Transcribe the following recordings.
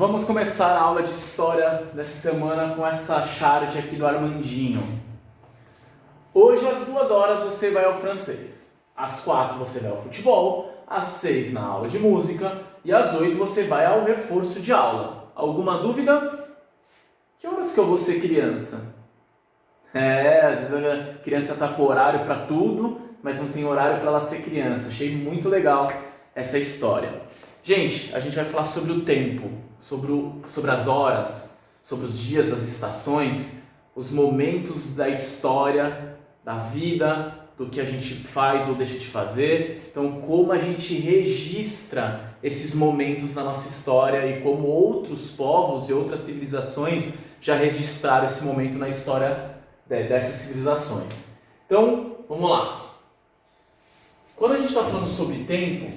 Vamos começar a aula de história dessa semana com essa charge aqui do Armandinho. Hoje às 2h você vai ao francês, às 4h você vai ao futebol, às 6h na aula de música e às 8h você vai ao reforço de aula. Alguma dúvida? Que horas que eu vou ser criança? Às vezes a criança está com horário para tudo, mas não tem horário para ela ser criança. Achei muito legal essa história. Gente, a gente vai falar sobre o tempo, sobre as horas, sobre os dias, as estações, os momentos da história, da vida, do que a gente faz ou deixa de fazer. Então, como a gente registra esses momentos na nossa história e como outros povos e outras civilizações já registraram esse momento na história dessas civilizações. Então, vamos lá. Quando a gente está falando sobre tempo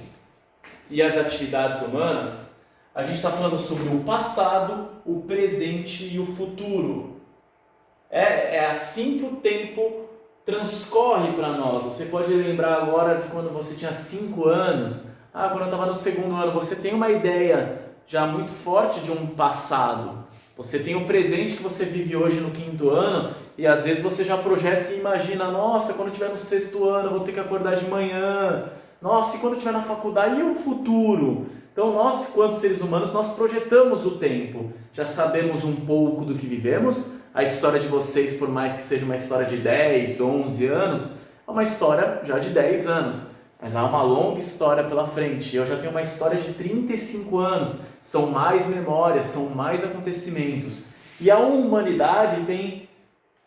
e as atividades humanas, a gente está falando sobre o passado, o presente e o futuro. É assim que o tempo transcorre para nós. Você pode lembrar agora de quando você tinha 5 anos, quando eu estava no 2º ano, você tem uma ideia já muito forte de um passado. Você tem o presente que você vive hoje no 5º ano e às vezes você já projeta e imagina, nossa, quando eu estiver no 6º ano eu vou ter que acordar de manhã, nossa, e quando eu estiver na faculdade, e o futuro? Então nós, quanto seres humanos, nós projetamos o tempo, já sabemos um pouco do que vivemos. A história de vocês, por mais que seja uma história de 10, 11 anos, é uma história já de 10 anos, mas há uma longa história pela frente. Eu já tenho uma história de 35 anos, são mais memórias, são mais acontecimentos. E a humanidade tem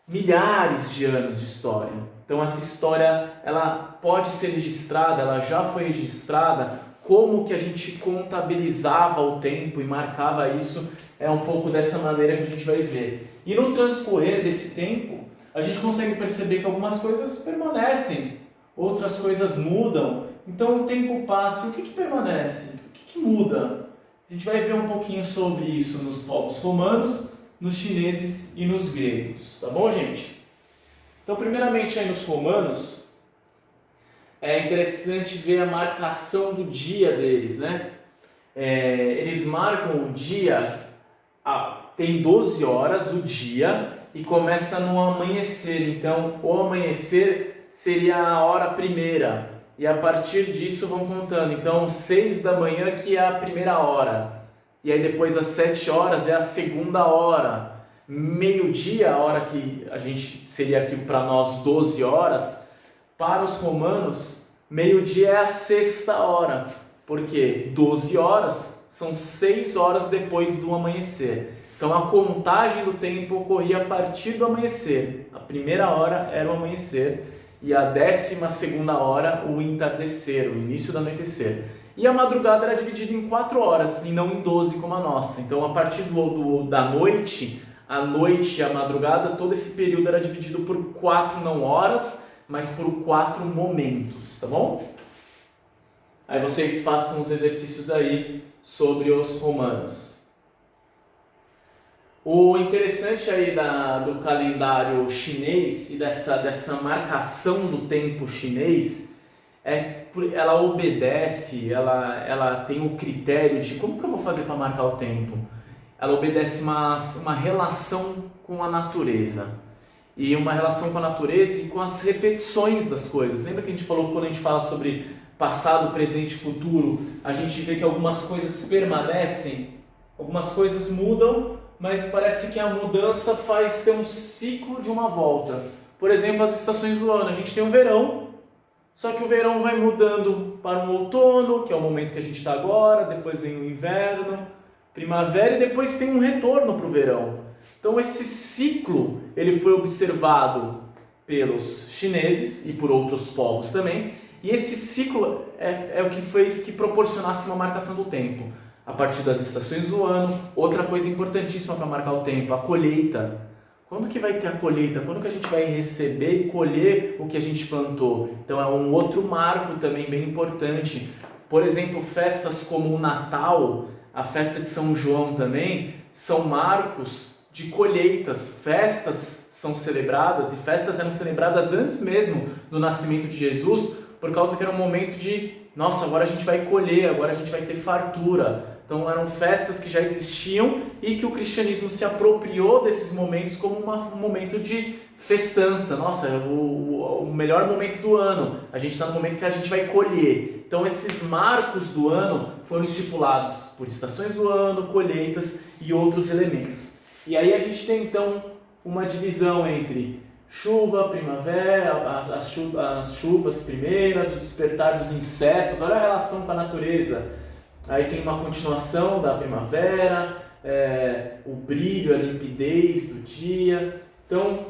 milhares de anos de história. Então essa história, ela pode ser registrada, ela já foi registrada. Como que a gente contabilizava o tempo e marcava isso, é um pouco dessa maneira que a gente vai ver. E no transcorrer desse tempo, a gente consegue perceber que algumas coisas permanecem, outras coisas mudam. Então o tempo passa, e o que permanece? O que muda? A gente vai ver um pouquinho sobre isso nos povos romanos, nos chineses e nos gregos, tá bom, gente? Então, primeiramente aí nos romanos, é interessante ver a marcação do dia deles, né? Eles marcam o dia, tem 12 horas o dia e começa no amanhecer. Então, o amanhecer seria a hora primeira e a partir disso vão contando. Então, 6 da manhã que é a primeira hora e aí depois às 7 horas é a segunda hora. Meio-dia, a hora que a gente seria aqui para nós 12 horas, para os romanos, meio-dia é a 6ª hora, porque 12 horas são 6 horas depois do amanhecer. Então a contagem do tempo ocorria a partir do amanhecer. A primeira hora era o amanhecer e a 12ª hora o entardecer, o início do anoitecer. E a madrugada era dividida em 4 horas e não em 12 como a nossa. Então a partir da noite, a noite e a madrugada, todo esse período era dividido por 4 não horas, mas por 4 momentos, tá bom? Aí vocês façam os exercícios aí sobre os romanos. O interessante aí do calendário chinês e dessa marcação do tempo chinês, ela obedece, ela tem o critério de como que eu vou fazer para marcar o tempo? Ela obedece uma relação com a natureza. E uma relação com a natureza e com as repetições das coisas. Lembra que a gente falou, quando a gente fala sobre passado, presente e futuro, a gente vê que algumas coisas permanecem, algumas coisas mudam, mas parece que a mudança faz ter um ciclo de uma volta. Por exemplo, as estações do ano. A gente tem o verão, só que o verão vai mudando para um outono, que é o momento que a gente está agora, depois vem o inverno, primavera e depois tem um retorno para o verão. Então esse ciclo ele foi observado pelos chineses e por outros povos também, e esse ciclo é o que fez que proporcionasse uma marcação do tempo. A partir das estações do ano, outra coisa importantíssima para marcar o tempo, a colheita. Quando que vai ter a colheita? Quando que a gente vai receber e colher o que a gente plantou? Então é um outro marco também bem importante. Por exemplo, festas como o Natal, a festa de São João também, são marcos de colheitas. Festas são celebradas e festas eram celebradas antes mesmo do nascimento de Jesus, por causa que era um momento de, nossa, agora a gente vai colher, agora a gente vai ter fartura. Então eram festas que já existiam e que o cristianismo se apropriou desses momentos como um momento de festança. Nossa, o melhor momento do ano. A gente está no momento que a gente vai colher. Então esses marcos do ano foram estipulados por estações do ano, colheitas e outros elementos. E aí a gente tem então uma divisão entre chuva, primavera, as chuvas primeiras, o despertar dos insetos. Olha a relação com a natureza. Aí tem uma continuação da primavera, o brilho, a limpidez do dia. Então,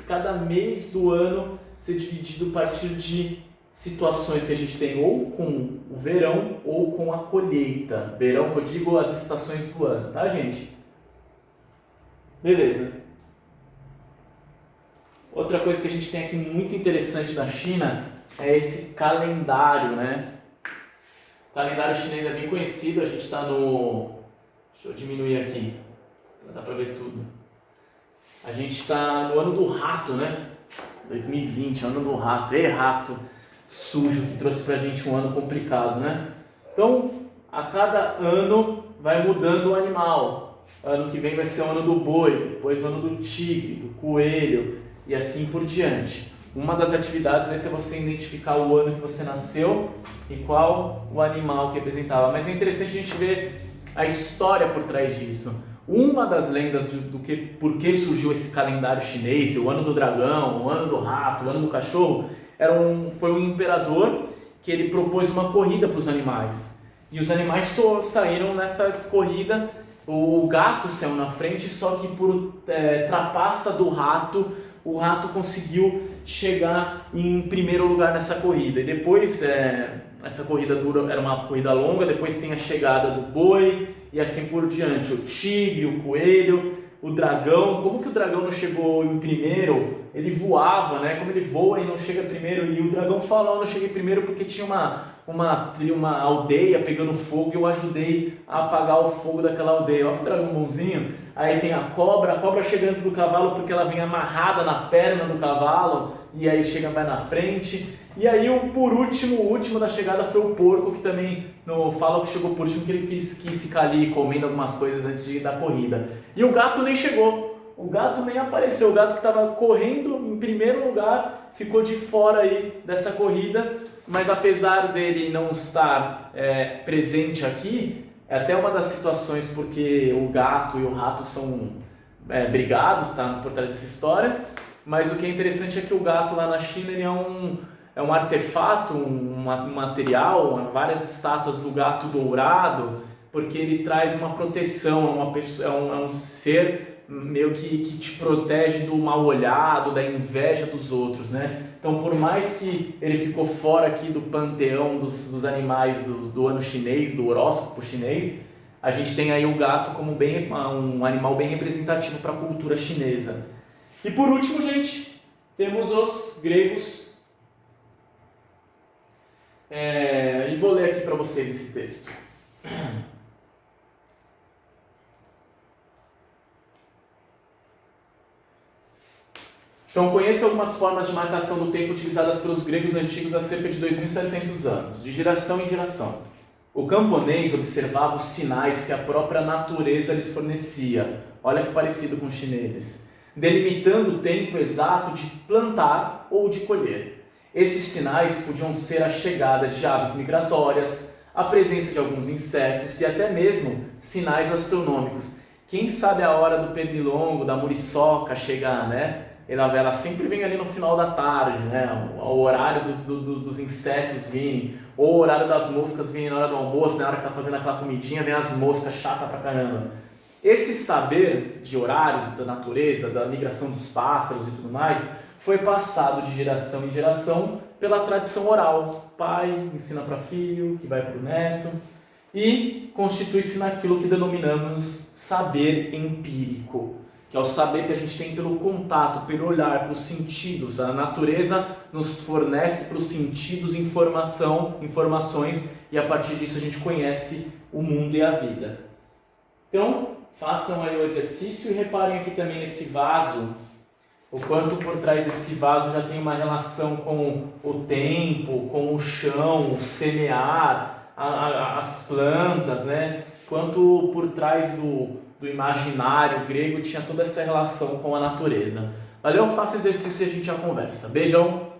cada mês do ano ser dividido a partir de situações que a gente tem ou com o verão ou com a colheita. Verão, que eu digo, as estações do ano, tá, gente? Beleza. Outra coisa que a gente tem aqui muito interessante na China é esse calendário, né? O calendário chinês é bem conhecido, a gente está no... Deixa eu diminuir aqui, para dar para ver tudo. A gente está no ano do rato, né? 2020, ano do rato. Rato sujo que trouxe pra gente um ano complicado, né? Então, a cada ano vai mudando o animal. Ano que vem vai ser o ano do boi, depois o ano do tigre, do coelho e assim por diante. Uma das atividades vai ser você identificar o ano que você nasceu e qual o animal que representava. Mas é interessante a gente ver a história por trás disso. Uma das lendas por que surgiu esse calendário chinês, o ano do dragão, o ano do rato, o ano do cachorro, foi um imperador que ele propôs uma corrida para os animais. E os animais saíram nessa corrida, o gato saiu na frente, só que por trapaça do rato, o rato conseguiu chegar em primeiro lugar nessa corrida. E depois, essa corrida era uma corrida longa, depois tem a chegada do boi e assim por diante. O tigre, o coelho, o dragão. Como que o dragão não chegou em primeiro? Ele voava, né? Como ele voa e não chega primeiro. E o dragão fala, eu não cheguei primeiro porque tinha uma aldeia pegando fogo e eu ajudei a apagar o fogo daquela aldeia. Olha que dragão bonzinho. Aí tem a cobra chega antes do cavalo porque ela vem amarrada na perna do cavalo e aí chega mais na frente. E aí o último da chegada foi o porco, que também não fala que chegou por último, que ele quis ficar ali comendo algumas coisas antes da corrida. E o gato nem chegou, o gato nem apareceu, o gato que estava correndo em primeiro lugar ficou de fora aí dessa corrida, mas apesar dele não estar presente aqui, é até uma das situações porque o gato e o rato são brigados, tá, por trás dessa história, mas o que é interessante é que o gato lá na China ele é um artefato, um material, várias estátuas do gato dourado, porque ele traz uma proteção, é um ser meio que te protege do mal olhado, da inveja dos outros, né? Então, por mais que ele ficou fora aqui do panteão dos animais do ano chinês, do horóscopo chinês, a gente tem aí o gato como um animal bem representativo para a cultura chinesa. E por último, gente, temos os gregos. E vou ler aqui para vocês esse texto. Então, conheça algumas formas de marcação do tempo utilizadas pelos gregos antigos há cerca de 2.700 anos, de geração em geração. O camponês observava os sinais que a própria natureza lhes fornecia, olha que parecido com os chineses, delimitando o tempo exato de plantar ou de colher. Esses sinais podiam ser a chegada de aves migratórias, a presença de alguns insetos e até mesmo sinais astronômicos. Quem sabe a hora do pernilongo, da muriçoca chegar, né? Ela sempre vem ali no final da tarde, né? O horário dos insetos virem, ou o horário das moscas virem na hora do almoço, na hora que tá fazendo aquela comidinha, vem as moscas chatas pra caramba. Esse saber de horários da natureza, da migração dos pássaros e tudo mais, foi passado de geração em geração pela tradição oral. Pai ensina para filho, que vai para o neto, e constitui-se naquilo que denominamos saber empírico, que é o saber que a gente tem pelo contato, pelo olhar, pelos sentidos. A natureza nos fornece para os sentidos informações, e a partir disso a gente conhece o mundo e a vida. Então, façam aí o exercício e reparem aqui também nesse vaso, o quanto por trás desse vaso já tem uma relação com o tempo, com o chão, o semear, as plantas, né? Quanto por trás do imaginário grego tinha toda essa relação com a natureza. Valeu? Faça o exercício e a gente já conversa. Beijão!